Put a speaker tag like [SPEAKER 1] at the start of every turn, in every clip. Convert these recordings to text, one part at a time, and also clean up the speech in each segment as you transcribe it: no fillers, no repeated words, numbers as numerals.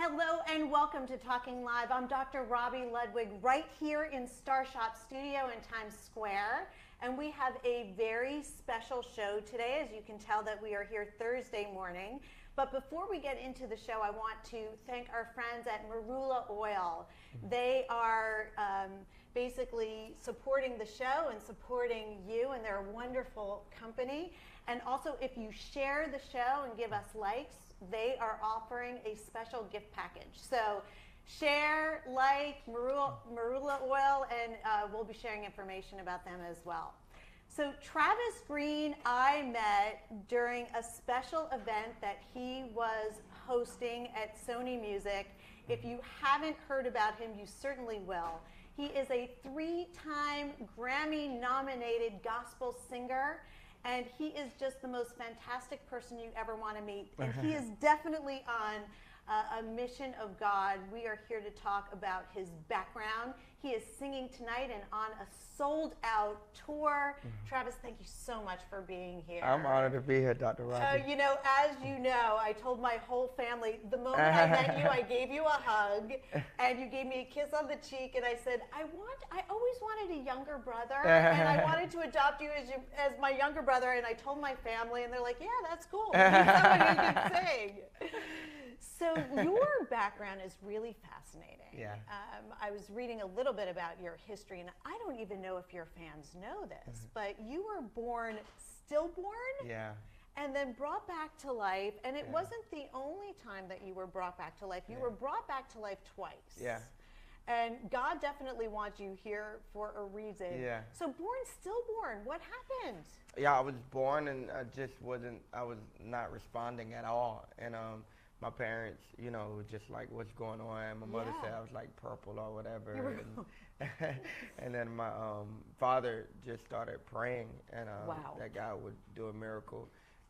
[SPEAKER 1] Hello and welcome to Talking Live. I'm Dr. Robi Ludwig right here in StarShop Studio in Times Square. And we have a very special show today. As you can tell that we are here Thursday morning. But before we get into the show, I want to thank our friends at Marula Oil. They are basically supporting the show and supporting you, and they're a wonderful company. And also, if you share the show and give us likes, they are offering a special gift package. So share, like Marula Oil, and we'll be sharing information about them as well. So Travis Greene, I met during a special event that he was hosting at Sony Music. If you haven't heard about him, you certainly will. He is a 3-time Grammy Nominated Gospel singer. And he is just the most fantastic person you ever want to meet. And he is definitely on a mission of God. We are here to talk about his background. He is singing tonight and on a sold-out tour. Travis, thank you so much for being here.
[SPEAKER 2] I'm honored to be here, Dr. Robi.
[SPEAKER 1] You know, as you know, I told my whole family, the moment I met you, I gave you a hug, and you gave me a kiss on the cheek, and I said, I always wanted a younger brother, and I wanted to adopt you as my younger brother, and I told my family, and they're like, yeah, that's cool. We need somebody who can sing. So your background is really fascinating.
[SPEAKER 2] Yeah.
[SPEAKER 1] I was reading a little bit about your history, and I don't even know if your fans know this, but you were born stillborn,
[SPEAKER 2] Yeah.
[SPEAKER 1] and then brought back to life. And it wasn't the only time that you were brought back to life. You were brought back to life twice.
[SPEAKER 2] Yeah.
[SPEAKER 1] And God definitely wants you here for a reason.
[SPEAKER 2] Yeah.
[SPEAKER 1] So stillborn, what happened?
[SPEAKER 2] Yeah, I was born and I was not responding at all. And my parents, you know, were just like, what's going on? My mother said I was like purple or whatever. And then my father just started praying, and that God would do a miracle.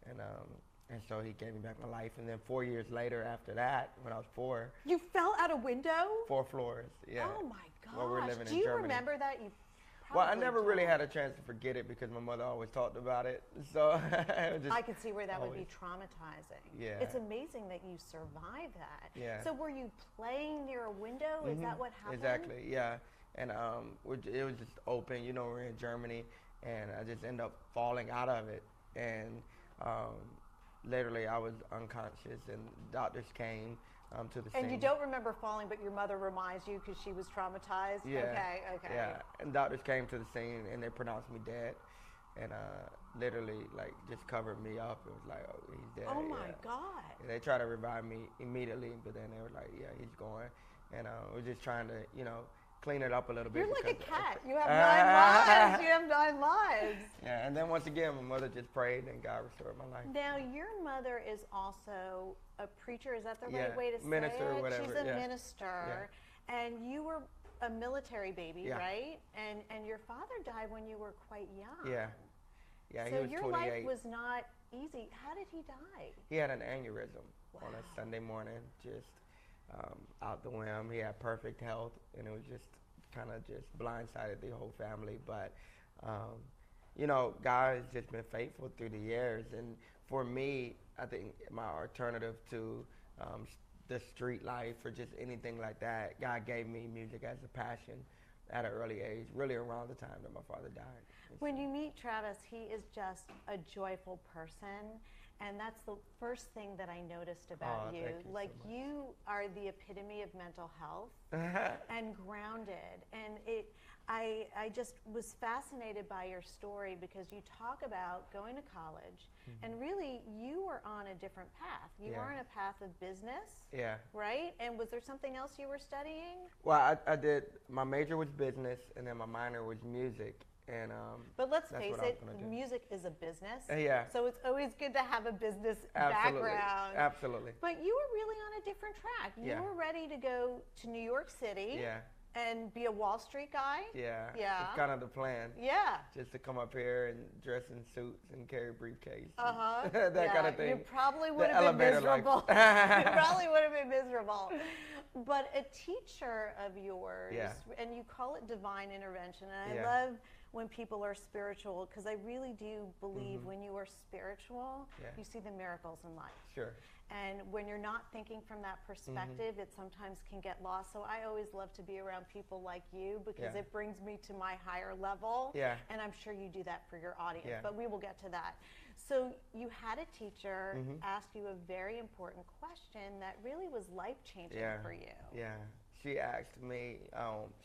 [SPEAKER 2] And so he gave me back my life. And then 4 years later after that, when I was 4.
[SPEAKER 1] You fell out a window?
[SPEAKER 2] 4 floors, yeah.
[SPEAKER 1] Oh my gosh.
[SPEAKER 2] While we're living in
[SPEAKER 1] Do you
[SPEAKER 2] Germany.
[SPEAKER 1] remember that?
[SPEAKER 2] Well, I never really had a chance to forget it because my mother always talked about it. So
[SPEAKER 1] I could see where that would be traumatizing.
[SPEAKER 2] Yeah.
[SPEAKER 1] It's amazing that you survived that.
[SPEAKER 2] Yeah.
[SPEAKER 1] So were you playing near a window? Is that what happened?
[SPEAKER 2] Exactly, yeah. And it was just open. You know, we're in Germany, and I just ended up falling out of it. And literally, I was unconscious, and doctors came to the scene.
[SPEAKER 1] And you don't remember falling, but your mother reminds you because she was traumatized?
[SPEAKER 2] Yeah.
[SPEAKER 1] Okay.
[SPEAKER 2] Yeah, and doctors came to the scene, and they pronounced me dead. And literally, like, just covered me up. It was like, oh, he's dead.
[SPEAKER 1] Oh, my God.
[SPEAKER 2] And they tried to revive me immediately, but then they were like, yeah, he's going. And we're just trying to, you know, clean it up a little bit.
[SPEAKER 1] You're like a cat. You have 9 lives. You have 9 lives.
[SPEAKER 2] Yeah, and then once again, my mother just prayed, and God restored my life.
[SPEAKER 1] Now, your mother is also a preacher. Is that the right way to say it?
[SPEAKER 2] Minister or whatever.
[SPEAKER 1] She's a minister. Yeah. And you were a military baby, right? And your father died when you were quite young.
[SPEAKER 2] Yeah. Yeah,
[SPEAKER 1] so
[SPEAKER 2] he was 28.
[SPEAKER 1] your life was not easy. How did he die?
[SPEAKER 2] He had an aneurysm on a Sunday morning, just out the whim. He had perfect health, and it was just kind of just blindsided the whole family. But, you know, God has just been faithful through the years. And for me, I think my alternative to the street life or just anything like that, God gave me music as a passion at an early age, really around the time that my father died.
[SPEAKER 1] When you meet Travis, he is just a joyful person. And that's the first thing that I noticed about you.
[SPEAKER 2] Thank you
[SPEAKER 1] like,
[SPEAKER 2] so much.
[SPEAKER 1] you are the epitome of mental health and grounded. And I just was fascinated by your story because you talk about going to college, and really you were on a different path. You were on a path of business, right? And was there something else you were studying?
[SPEAKER 2] Well, I did, my major was business, and then my minor was music. And
[SPEAKER 1] but let's face it, music is a business.
[SPEAKER 2] Yeah.
[SPEAKER 1] So it's always good to have a business
[SPEAKER 2] Absolutely.
[SPEAKER 1] background.
[SPEAKER 2] Absolutely.
[SPEAKER 1] But you were really on a different track. You were ready to go to New York City. And be a Wall Street guy.
[SPEAKER 2] Yeah. It's kind of the plan.
[SPEAKER 1] Yeah.
[SPEAKER 2] Just to come up here and dress in suits and carry a briefcase.
[SPEAKER 1] That
[SPEAKER 2] kind of thing.
[SPEAKER 1] You probably would have been miserable. You probably would have been miserable. But a teacher of yours, and you call it divine intervention, and I love when people are spiritual, because I really do believe when you are spiritual, you see the miracles in life.
[SPEAKER 2] Sure.
[SPEAKER 1] And when you're not thinking from that perspective, it sometimes can get lost. So I always love to be around people like you because it brings me to my higher level.
[SPEAKER 2] Yeah.
[SPEAKER 1] And I'm sure you do that for your audience,
[SPEAKER 2] Yeah.
[SPEAKER 1] but we will get to that. So you had a teacher ask you a very important question that really was life-changing for you.
[SPEAKER 2] Yeah. She asked me,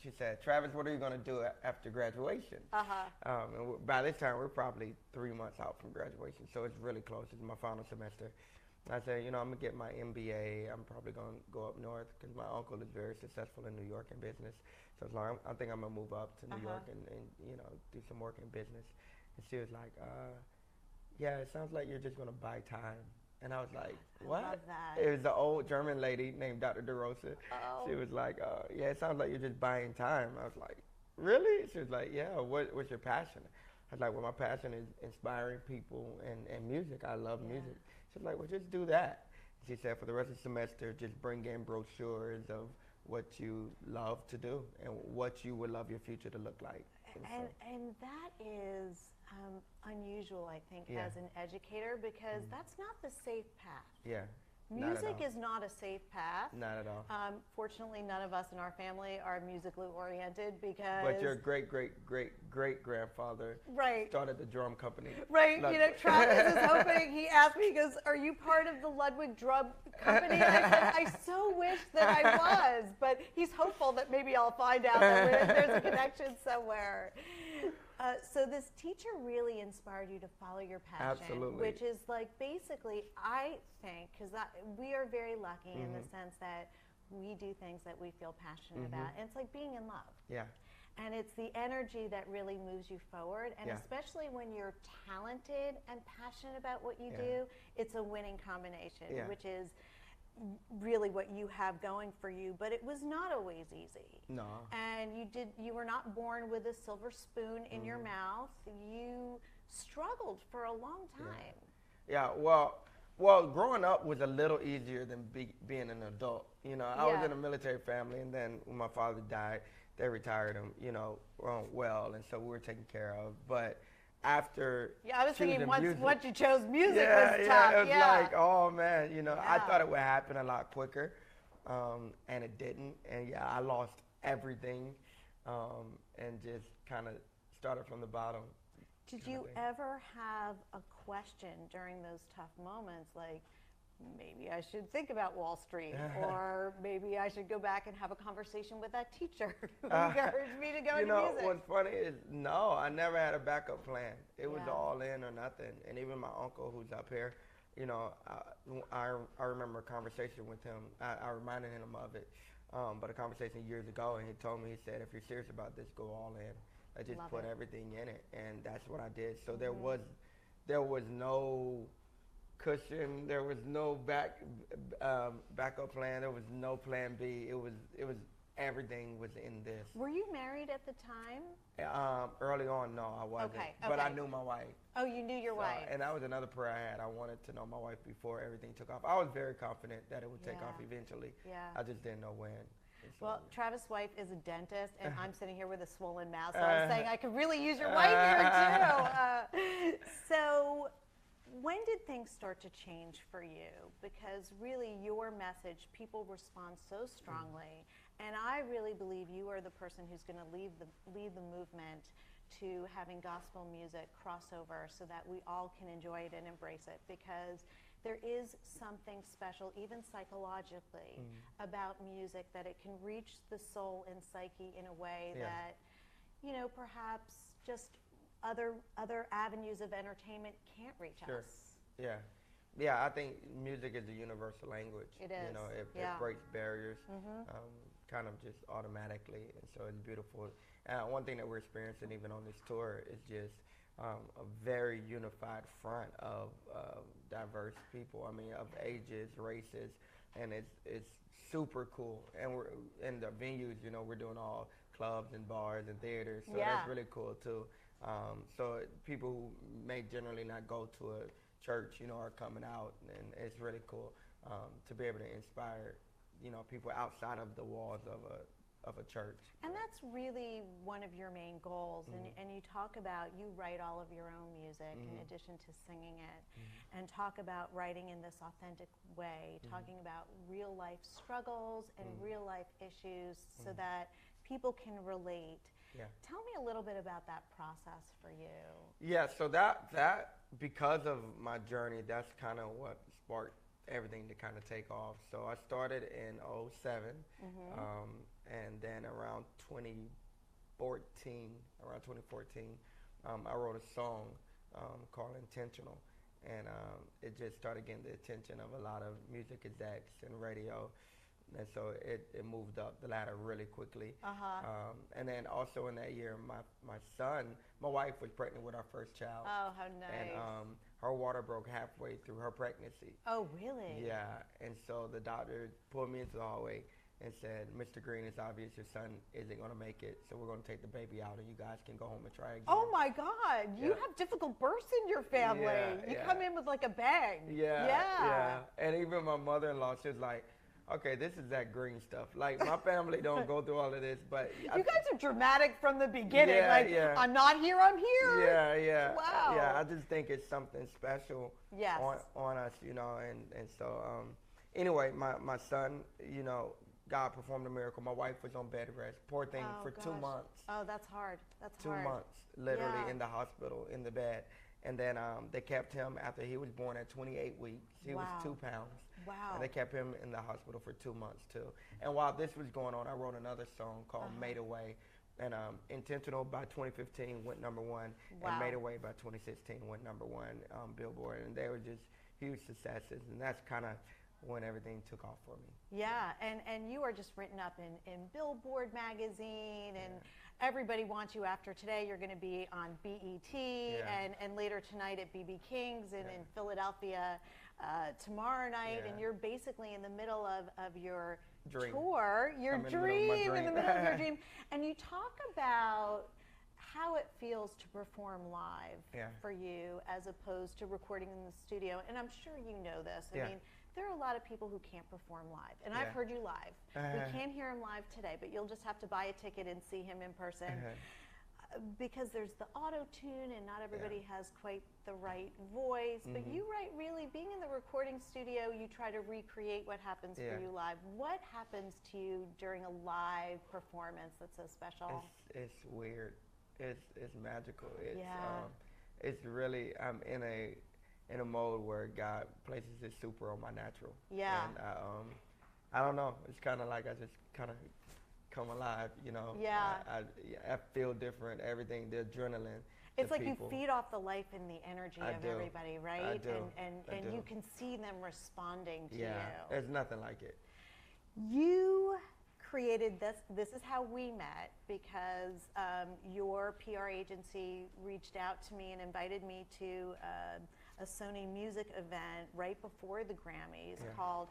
[SPEAKER 2] she said, Travis, what are you going to do after graduation? And by this time, we're probably 3 months out from graduation, so it's really close. It's my final semester. I said, I'm going to get my MBA. I'm probably going to go up north because my uncle is very successful in New York in business. So I think I'm going to move up to New York and do some work in business. And she was like, yeah, it sounds like you're just going to buy time. And I was like, what?
[SPEAKER 1] I love that.
[SPEAKER 2] It was an old German lady named Dr. DeRosa.
[SPEAKER 1] Oh.
[SPEAKER 2] She was like, yeah, it sounds like you're just buying time. I was like, really? She was like, yeah, what's your passion? I was like, well, my passion is inspiring people and music. I love music. She was like, well, just do that. She said, for the rest of the semester, just bring in brochures of what you love to do and what you would love your future to look like.
[SPEAKER 1] And that is unusual, I think, as an educator, because that's not the safe path.
[SPEAKER 2] Yeah.
[SPEAKER 1] Music is not a safe path.
[SPEAKER 2] Not at all.
[SPEAKER 1] Fortunately, none of us in our family are musically oriented because...
[SPEAKER 2] But your great-great-great-great-grandfather started the drum company.
[SPEAKER 1] Right. Travis is hoping. He asked me, he goes, are you part of the Ludwig Drum Company? And I said, I so wish that I was. But he's hopeful that maybe I'll find out that there's a connection somewhere. So this teacher really inspired you to follow your passion.
[SPEAKER 2] Absolutely.
[SPEAKER 1] Which is like basically, I think, because we are very lucky in the sense that we do things that we feel passionate about. And it's like being in love.
[SPEAKER 2] Yeah.
[SPEAKER 1] And it's the energy that really moves you forward. And especially when you're talented and passionate about what you do, it's a winning combination, which is really what you have going for you. But it was not always easy. No. And you were not born with a silver spoon in your mouth. You struggled for a long time.
[SPEAKER 2] Yeah, well, growing up was a little easier than being an adult. I was in a military family, and then when my father died, they retired him, well, and so we were taken care of. But after
[SPEAKER 1] I was thinking once you chose music was tough.
[SPEAKER 2] Yeah, it was like, oh man, I thought it would happen a lot quicker, and it didn't. And I lost everything, and just kind of started from the bottom.
[SPEAKER 1] Did you ever have a question during those tough moments, like, maybe I should think about Wall Street, or maybe I should go back and have a conversation with that teacher who encouraged me to go into music?
[SPEAKER 2] What's funny is, no, I never had a backup plan. It was all in or nothing. And even my uncle, who's up here, I remember a conversation with him. I reminded him of it, but a conversation years ago, and he told me, he said, if you're serious about this, go all in. I just put everything in it, and that's what I did. So there was no cushion. There was no backup plan. There was no plan B. It was everything was in this.
[SPEAKER 1] Were you married at the time?
[SPEAKER 2] Early on, no, I wasn't.
[SPEAKER 1] Okay.
[SPEAKER 2] But I knew my wife.
[SPEAKER 1] Oh, you knew your wife.
[SPEAKER 2] And that was another prayer I had. I wanted to know my wife before everything took off. I was very confident that it would take off eventually. Yeah. I just didn't know when.
[SPEAKER 1] Well, Travis' wife is a dentist, and I'm sitting here with a swollen mouth, so I was saying I could really use your wife here, too. So when did things start to change for you? Because really your message, people respond so strongly, and I really believe you are the person who's going to lead the movement to having gospel music crossover so that we all can enjoy it and embrace it, because there is something special, even psychologically, about music, that it can reach the soul and psyche in a way that, perhaps just other avenues of entertainment can't reach us.
[SPEAKER 2] Yeah. Yeah, I think music is a universal language. It is. It breaks barriers kind of just automatically, and so it's beautiful. One thing that we're experiencing even on this tour is just a very unified front of diverse people. I mean, of ages, races, and it's super cool. And we're in the venues. We're doing all clubs and bars and theaters, so that's really cool too. So people who may generally not go to a church, are coming out, and it's really cool to be able to inspire, people outside of the walls of a of a church.
[SPEAKER 1] And that's really one of your main goals. And you talk about, you write all of your own music in addition to singing it, and talk about writing in this authentic way, talking about real life struggles and real life issues so that people can relate.
[SPEAKER 2] Yeah.
[SPEAKER 1] Tell me a little bit about that process for you.
[SPEAKER 2] Yeah, so that because of my journey, that's kind of what sparked everything to kind of take off. So I started in '07, and then around 2014, I wrote a song called Intentional, and it just started getting the attention of a lot of music execs and radio. And so it moved up the ladder really quickly. And then also in that year, my wife was pregnant with our first child.
[SPEAKER 1] Oh, how nice.
[SPEAKER 2] And her water broke halfway through her pregnancy.
[SPEAKER 1] Oh, really?
[SPEAKER 2] Yeah. And so the doctor pulled me into the hallway and said, "Mr. Greene, it's obvious your son isn't going to make it, so we're going to take the baby out and you guys can go home and try again."
[SPEAKER 1] Oh my God, you have difficult births in your family. You come in with like a bang.
[SPEAKER 2] Yeah. And even my mother-in-law, she was like, "Okay, this is that Greene stuff. Like, my family don't go through all of this, but..."
[SPEAKER 1] You guys are dramatic from the beginning. I'm not here, I'm here.
[SPEAKER 2] Yeah.
[SPEAKER 1] Wow.
[SPEAKER 2] Yeah, I just think it's something special on us, you know, and so, anyway, my son, you know, God performed a miracle. My wife was on bed rest, poor thing, for 2 months.
[SPEAKER 1] Oh, that's hard. That's
[SPEAKER 2] 2 months, literally in the hospital, in the bed. And then they kept him after he was born at 28 weeks. He was 2 pounds.
[SPEAKER 1] Wow.
[SPEAKER 2] And they kept him in the hospital for 2 months too. And while this was going on, I wrote another song called Made Away. And Intentional by 2015 went #1. And Made Away by 2016 went #1 Billboard. And they were just huge successes. And that's kind of when everything took off for me.
[SPEAKER 1] Yeah, and you are just written up in Billboard magazine, and everybody wants you after today. You're going to be on BET, and later tonight at BB King's in Philadelphia tomorrow night, and you're basically in the middle of your tour, in the middle of your dream. And you talk about how it feels to perform live for you as opposed to recording in the studio. And I'm sure you know this. I mean, there are a lot of people who can't perform live, and I've heard you live. We can't hear him live today, but you'll just have to buy a ticket and see him in person. Because there's the auto-tune, and not everybody has quite the right voice. But you write, really, being in the recording studio, you try to recreate what happens for you live. What happens to you during a live performance that's so special?
[SPEAKER 2] It's weird. It's magical. It's really, I'm in a mode where God places His super on my natural.
[SPEAKER 1] Yeah.
[SPEAKER 2] And I don't know. It's kind of like I just kind of come alive, you know.
[SPEAKER 1] Yeah.
[SPEAKER 2] I feel different. Everything, the adrenaline.
[SPEAKER 1] It's like people. You feed off the life and the energy of everybody, right?
[SPEAKER 2] I do.
[SPEAKER 1] And you can see them responding to you.
[SPEAKER 2] There's nothing like it.
[SPEAKER 1] You created this. This is how we met, because your PR agency reached out to me and invited me to a Sony music event right before the Grammys called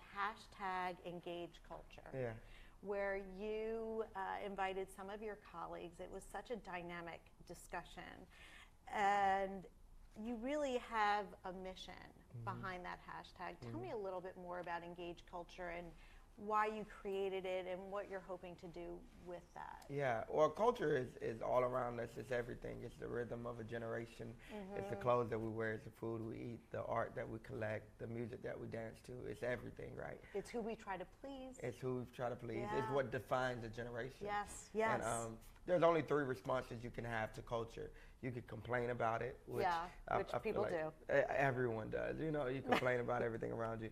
[SPEAKER 1] #EngageCulture, where you invited some of your colleagues. It was such a dynamic discussion, and you really have a mission behind that hashtag. Tell me a little bit more about Engage Culture and why you created it and what you're hoping to do with that.
[SPEAKER 2] Yeah, well, culture is all around us. It's everything. It's the rhythm of a generation. It's the clothes that we wear. It's the food we eat, the art that we collect, the music that we dance to. It's everything, right?
[SPEAKER 1] It's who we try to please.
[SPEAKER 2] It's who we try to please. It's what defines a generation.
[SPEAKER 1] Yes.
[SPEAKER 2] And there's only 3 responses you can have to culture. You could complain about it, which,
[SPEAKER 1] which people do.
[SPEAKER 2] Everyone does. You know, you complain about everything around you.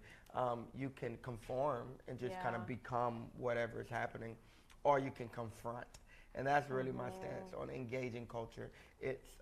[SPEAKER 2] You can conform and just kind of become whatever is happening, or you can confront. And that's really my stance on engaging culture. It's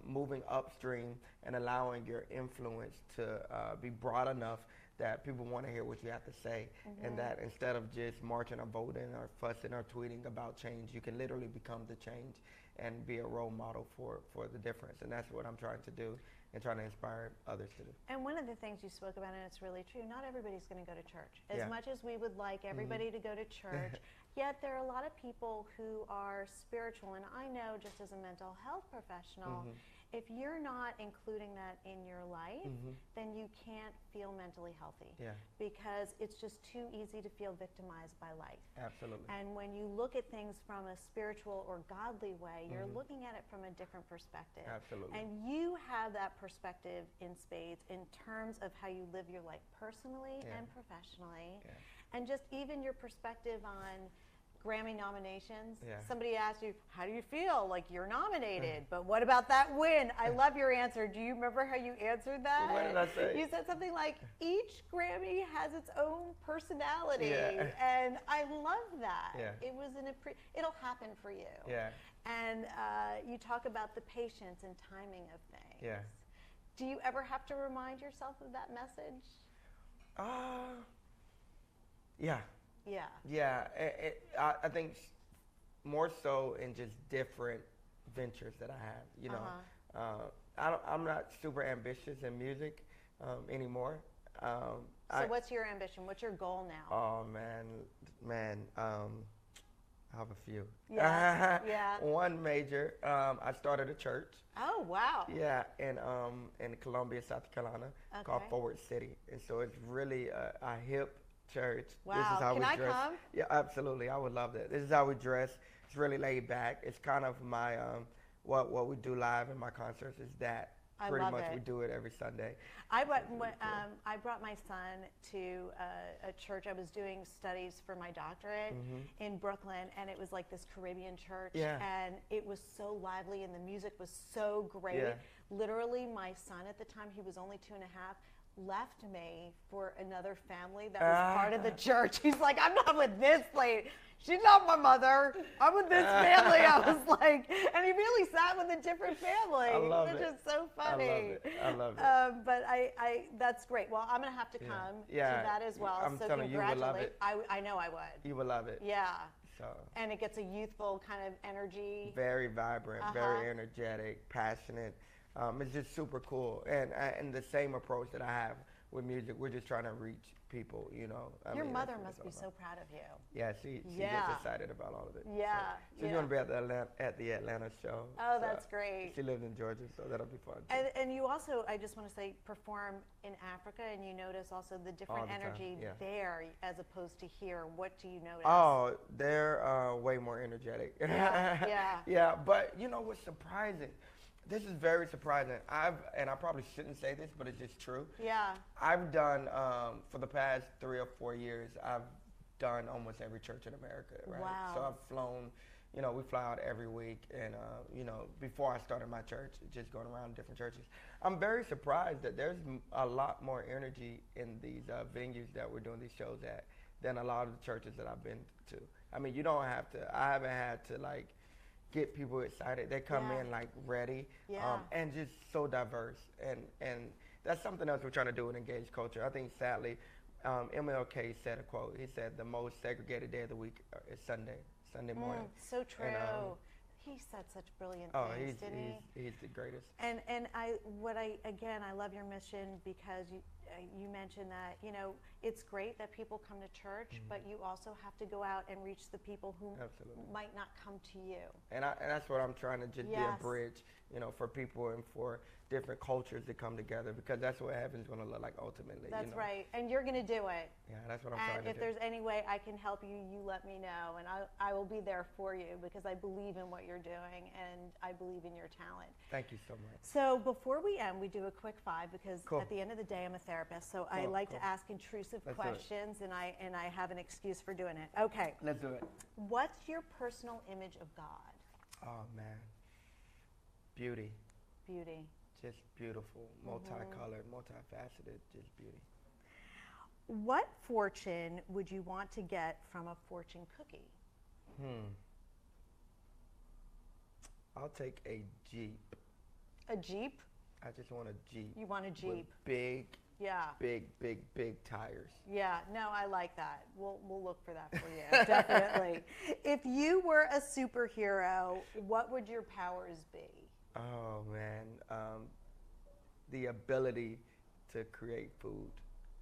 [SPEAKER 2] moving upstream and allowing your influence to be broad enough that people want to hear what you have to say, and that instead of just marching or voting or fussing or tweeting about change, you can literally become the change and be a role model for the difference. And that's what I'm trying to do and trying to inspire others to do.
[SPEAKER 1] And one of the things you spoke about, and it's really true, not everybody's going to go to church. As much as we would like everybody to go to church, yet there are a lot of people who are spiritual. And I know, just as a mental health professional, if you're not including that in your life, then you can't feel mentally healthy.
[SPEAKER 2] Yeah.
[SPEAKER 1] Because it's just too easy to feel victimized by life.
[SPEAKER 2] Absolutely.
[SPEAKER 1] And when you look at things from a spiritual or godly way, you're looking at it from a different perspective.
[SPEAKER 2] Absolutely.
[SPEAKER 1] And you have that perspective in spades in terms of how you live your life personally and professionally.
[SPEAKER 2] Yeah.
[SPEAKER 1] And just even your perspective on Grammy nominations.
[SPEAKER 2] Yeah.
[SPEAKER 1] Somebody asked you, how do you feel? Like, you're nominated, but what about that win? I love your answer. Do you remember how you answered that?
[SPEAKER 2] What did I say?
[SPEAKER 1] You said something like, each Grammy has its own personality.
[SPEAKER 2] Yeah.
[SPEAKER 1] And I love that.
[SPEAKER 2] Yeah.
[SPEAKER 1] It was it'll happen for you.
[SPEAKER 2] Yeah.
[SPEAKER 1] And you talk about the patience and timing of things.
[SPEAKER 2] Yeah.
[SPEAKER 1] Do you ever have to remind yourself of that message?
[SPEAKER 2] Yeah.
[SPEAKER 1] Yeah.
[SPEAKER 2] Yeah, I think more so in just different ventures that I have. You know, I'm not super ambitious in music anymore.
[SPEAKER 1] So what's your ambition? What's your goal now?
[SPEAKER 2] Oh man, I have a few.
[SPEAKER 1] Yeah. Yeah.
[SPEAKER 2] One major. I started a church.
[SPEAKER 1] Oh wow.
[SPEAKER 2] Yeah, in Columbia, South Carolina, called Forward City, and so it's really a hip church.
[SPEAKER 1] Wow.
[SPEAKER 2] This is how
[SPEAKER 1] Can
[SPEAKER 2] we
[SPEAKER 1] I
[SPEAKER 2] dress.
[SPEAKER 1] come?
[SPEAKER 2] Yeah, absolutely. I would love that. This is how we dress. It's really laid back. It's kind of my what we do live in my concerts is that.
[SPEAKER 1] I
[SPEAKER 2] Pretty
[SPEAKER 1] love
[SPEAKER 2] much
[SPEAKER 1] it.
[SPEAKER 2] we do it every Sunday.
[SPEAKER 1] I brought my son to a church. I was doing studies for my doctorate in Brooklyn, and it was like this Caribbean church.
[SPEAKER 2] Yeah.
[SPEAKER 1] And it was so lively, and the music was so great.
[SPEAKER 2] Yeah.
[SPEAKER 1] Literally, my son at the time, he was only 2.5, left me for another family that was part of the church. He's like, I'm not with this lady. She's not my mother. I'm with this family. I was like, and he really sat with a different family.
[SPEAKER 2] I love it.
[SPEAKER 1] Which is so funny.
[SPEAKER 2] I love it.
[SPEAKER 1] But I that's great. Well, I'm gonna have to come to that as well.
[SPEAKER 2] I'm
[SPEAKER 1] so
[SPEAKER 2] telling you, you would love
[SPEAKER 1] congratulate.
[SPEAKER 2] it.
[SPEAKER 1] I know I would.
[SPEAKER 2] You will love it.
[SPEAKER 1] Yeah.
[SPEAKER 2] So.
[SPEAKER 1] And it gets a youthful kind of energy.
[SPEAKER 2] Very vibrant, very energetic, passionate. It's just super cool. And the same approach that I have with music, we're just trying to reach people, you know.
[SPEAKER 1] Your mother must be so proud of you.
[SPEAKER 2] Yeah, she gets excited about all of it.
[SPEAKER 1] Yeah.
[SPEAKER 2] So she's going to be at the Atlanta show.
[SPEAKER 1] Oh, that's great.
[SPEAKER 2] She lives in Georgia, so that'll be fun.
[SPEAKER 1] And you also, I just want to say, perform in Africa, and you notice also the different energy there as opposed to here. What do you notice?
[SPEAKER 2] Oh, they're way more energetic.
[SPEAKER 1] Yeah.
[SPEAKER 2] Yeah, but you know what's surprising? This is very surprising. And I probably shouldn't say this, but it's just true.
[SPEAKER 1] Yeah.
[SPEAKER 2] I've done, for the past 3 or 4 years, I've done almost every church in America, right?
[SPEAKER 1] Wow.
[SPEAKER 2] So I've flown, you know, we fly out every week. And, you know, before I started my church, just going around different churches. I'm very surprised that there's a lot more energy in these venues that we're doing these shows at than a lot of the churches that I've been to. I mean, you don't have to, I haven't had to, like, get people excited. They come in like ready, and just so diverse. And that's something else we're trying to do with engaged culture. I think sadly, MLK said a quote. He said the most segregated day of the week is Sunday morning.
[SPEAKER 1] So true. And, he said such brilliant things, didn't he?
[SPEAKER 2] He's the greatest.
[SPEAKER 1] And I love your mission because you mentioned that, you know, it's great that people come to church, but you also have to go out and reach the people who might not come to you.
[SPEAKER 2] And that's what I'm trying to just be a bridge, you know, for people and for different cultures to come together, because that's what heaven's going to look like ultimately.
[SPEAKER 1] That's
[SPEAKER 2] you know?
[SPEAKER 1] right. And you're going to do it.
[SPEAKER 2] Yeah, that's what I'm trying to do.
[SPEAKER 1] And if there's any way I can help you, you let me know. And I will be there for you because I believe in what you're doing and I believe in your talent.
[SPEAKER 2] Thank you so much.
[SPEAKER 1] So before we end, we do a quick 5 because at the end of the day, I'm a therapist. So I like to ask intrusive questions, and I have an excuse for doing it. Okay.
[SPEAKER 2] Let's do it.
[SPEAKER 1] What's your personal image of God?
[SPEAKER 2] Oh, man. Beauty.
[SPEAKER 1] Beauty.
[SPEAKER 2] Just beautiful, multicolored, multifaceted, just beauty.
[SPEAKER 1] What fortune would you want to get from a fortune cookie?
[SPEAKER 2] I'll take a Jeep.
[SPEAKER 1] A Jeep?
[SPEAKER 2] I just want a Jeep.
[SPEAKER 1] You want a Jeep?
[SPEAKER 2] With big tires.
[SPEAKER 1] Yeah, no, I like that. We'll look for that for you, definitely. If you were a superhero, what would your powers be?
[SPEAKER 2] Oh, man. The ability to create food.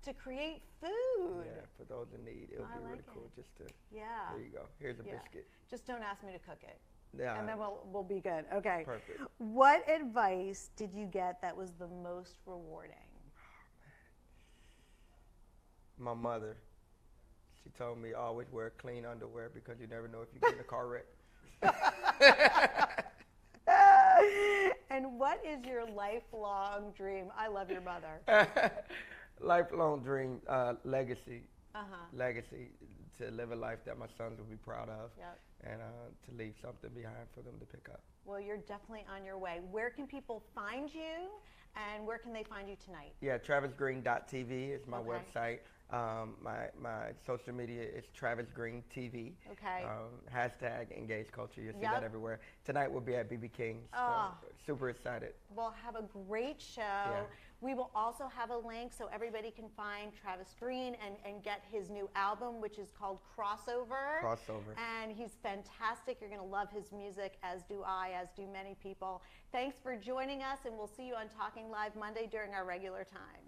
[SPEAKER 1] To create food?
[SPEAKER 2] Yeah, for those in need. It would be really cool just to,
[SPEAKER 1] yeah.
[SPEAKER 2] There you go. Here's a biscuit.
[SPEAKER 1] Just don't ask me to cook it.
[SPEAKER 2] Yeah.
[SPEAKER 1] And then we'll be good. Okay.
[SPEAKER 2] Perfect.
[SPEAKER 1] What advice did you get that was the most rewarding?
[SPEAKER 2] My mother. She told me always wear clean underwear because you never know if you get in a car wreck.
[SPEAKER 1] And what is your lifelong dream? I love your mother.
[SPEAKER 2] Lifelong dream, legacy.
[SPEAKER 1] Uh-huh.
[SPEAKER 2] Legacy, to live a life that my sons will be proud of.
[SPEAKER 1] Yep.
[SPEAKER 2] And to leave something behind for them to pick up.
[SPEAKER 1] Well, you're definitely on your way. Where can people find you, and where can they find you tonight?
[SPEAKER 2] Yeah, travisgreene.tv is my
[SPEAKER 1] Okay.
[SPEAKER 2] website. My social media is Travis Greene TV.
[SPEAKER 1] Okay.
[SPEAKER 2] Hashtag Engage Culture. You'll see
[SPEAKER 1] Yep.
[SPEAKER 2] that everywhere. Tonight we'll be at BB King's.
[SPEAKER 1] Oh.
[SPEAKER 2] So super excited.
[SPEAKER 1] We'll have a great show.
[SPEAKER 2] Yeah.
[SPEAKER 1] We will also have a link so everybody can find Travis Greene and get his new album, which is called Crossover.
[SPEAKER 2] Crossover.
[SPEAKER 1] And he's fantastic. You're going to love his music, as do I, as do many people. Thanks for joining us, and we'll see you on Talking Live Monday during our regular time.